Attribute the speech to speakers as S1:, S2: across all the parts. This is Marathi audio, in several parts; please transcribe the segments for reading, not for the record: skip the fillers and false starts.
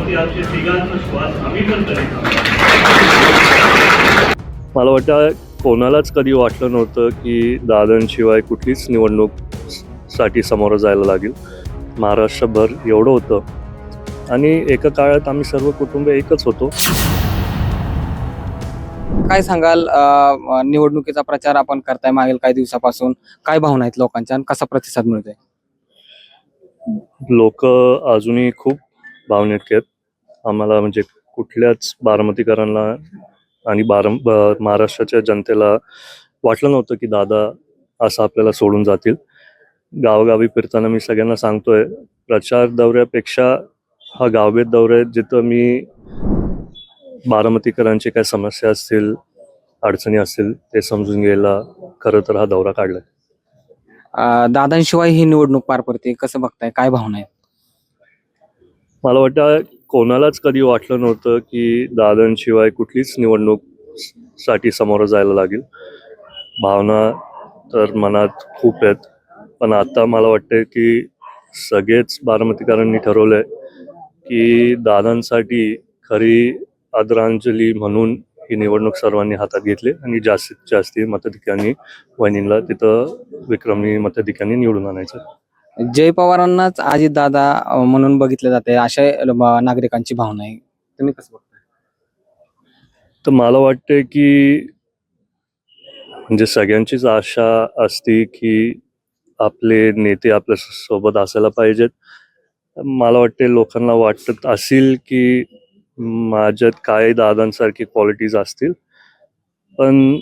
S1: बारामती आमचे तिघांचा श्वास आम्ही पण करीत आहोत.
S2: मला वाटतं कोणालाच कधी वाटलं नव्हतं की दादांशिवाय कुठलीच निवडणूक साठी सामोरं जायला लागेल. महाराष्ट्रभर एवढं होतं आणि एका काळात आम्ही सर्व कुटुंब एकच होतो.
S3: काय सांगाल निवडणुकीचा प्रचार आपण करताय मागील काही दिवसापासून, काय भावना आहेत लोकांच्या आणि कसा प्रतिसाद मिळतोय?
S2: लोक अजूनही खूप भावनिक आहेत. आम्हाला म्हणजे कुठल्याच बारामतीकरांना आणि महाराष्ट्राच्या जनतेला वाटलं नव्हतं की दादा असं आपल्याला सोडून जातील. गावोगावी फिरताना मी सगळ्यांना सांगतोय, प्रचार दौऱ्यापेक्षा हा गावभेट दौरा आहे, जिथं मी बारामतीकरांची काय समस्या असतील, अडचणी असतील ते समजून घ्यायला खरं तर हा दौरा काढलाय.
S3: दादांशिवाय ही निवडणूक पार पडते, कसं बघताय, काय भावना आहेत?
S2: मला वाटतं कोणालाच कधी वाटलं नव्हतं की दादांशिवाय कुठलीच निवडणूक साठी सामोरं जायला लागेल. भावना तर मनात खूप आहेत, पण आता मला वाटतं की सगळेच बारामतीकरांनी ठरवलंय की दादांसाठी खरी आदरांजली म्हणून ही निवडणूक सर्वांनी हातात घेतली आणि जास्तीत जास्त मताधिक्यांनी वहिनींना तिथं विक्रमी मताधिक्यांनी निवडून आणायचं.
S3: जय पवारांनाच अजित दादा म्हणून बघितले जाते, अशा नागरिकांची भावना आहे. तुम्ही कसं बघताय?
S2: तर मला वाटते की म्हणजे सगळ्यांचीच आशा असते की आपले नेते आपल्या सोबत असायला पाहिजेत. मला वाटते लोकांना वाटत असेल की माझ्यात काय दादांसारखी क्वालिटीज असतील, पण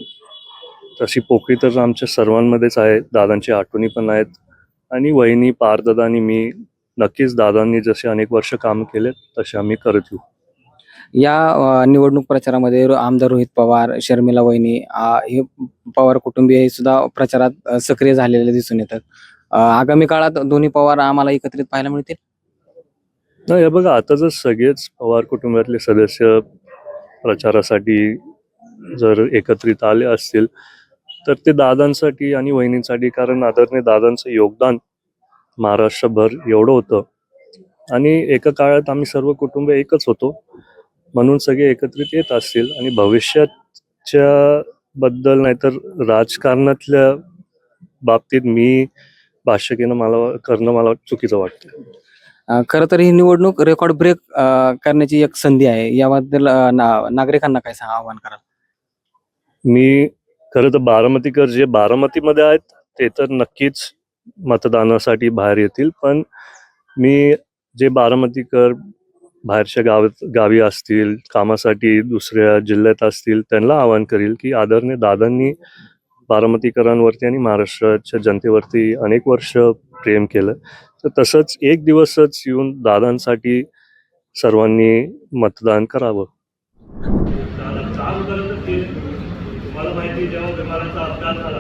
S2: तशी पोकळी तर आमच्या सर्वांमध्येच आहे. दादांची आठवणी पण आहेत आणि वहिनी, पारदादा आणि मी नक्कीच दादांनी जसे अनेक वर्ष काम केले तसे आम्ही करत येऊ.
S3: या निवडणूक प्रचारामध्ये आमदार रोहित पवार, शर्मिला वहिनी हे पवार कुटुंबीय सुद्धा प्रचारात सक्रिय झालेले दिसून येतात. आगामी काळात दोन्ही पवार आम्हाला एकत्रित पाहायला मिळतील?
S2: नाही, हे बघा, आता जर सगळेच पवार कुटुंबातले सदस्य प्रचारासाठी जर एकत्रित आले असतील तर ते दादांसाठी आणि वहिनींसाठी, कारण आदरणीय दादांचं योगदान महाराष्ट्रभर एवढं होतं आणि एका काळात आम्ही सर्व कुटुंब एकच होतो, म्हणून सगळे एकत्रित येत असतील आणि भविष्याच्या बद्दल नाहीतर राजकारणातल्या बाबतीत मी भाष्य करणं मला चुकीचं वाटतं.
S3: खरं तर ही निवडणूक रेकॉर्ड ब्रेक करण्याची एक संधी आहे. याबद्दल नागरिकांना काय आवाहन कराल?
S2: मी खरं तर बारामतीकर जे बारामतीमध्ये आहेत ते तर नक्कीच मतदानासाठी बाहेर येतील, पण मी जे बारामतीकर बाहेरच्या गावी असतील, कामासाठी दुसऱ्या जिल्ह्यात असतील, त्यांना आवाहन करील की आदरणीय दादांनी बारामतीकरांवरती आणि महाराष्ट्राच्या जनतेवरती अनेक वर्ष प्रेम केलं, तर तसंच एक दिवसच येऊन दादांसाठी सर्वांनी मतदान करावं.
S1: तुम्हाला माहिती, जेव्हा विमानाचा अपघात झाला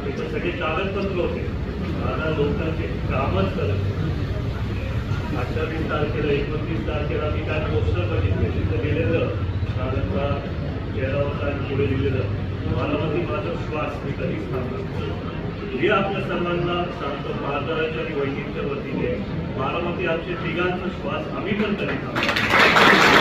S1: त्याचे सगळे कागदपत्र होते, दादा लोकांचे कामच करत. 28 तारखेला 29 तारखेला मी काय पोस्टर बघितले, तिथं गेलेलं दादांचा चेहरा होता आणि पुढे लिहिलेलं बारामती माझा श्वास मी कधीच थांबलो. हे आपल्या सर्वांना सांगतो महाराष्ट्राच्या आणि वैदिकच्या वतीने, बारामती आमचे तिघांचा श्वास आम्ही पण कधीच थांबलो.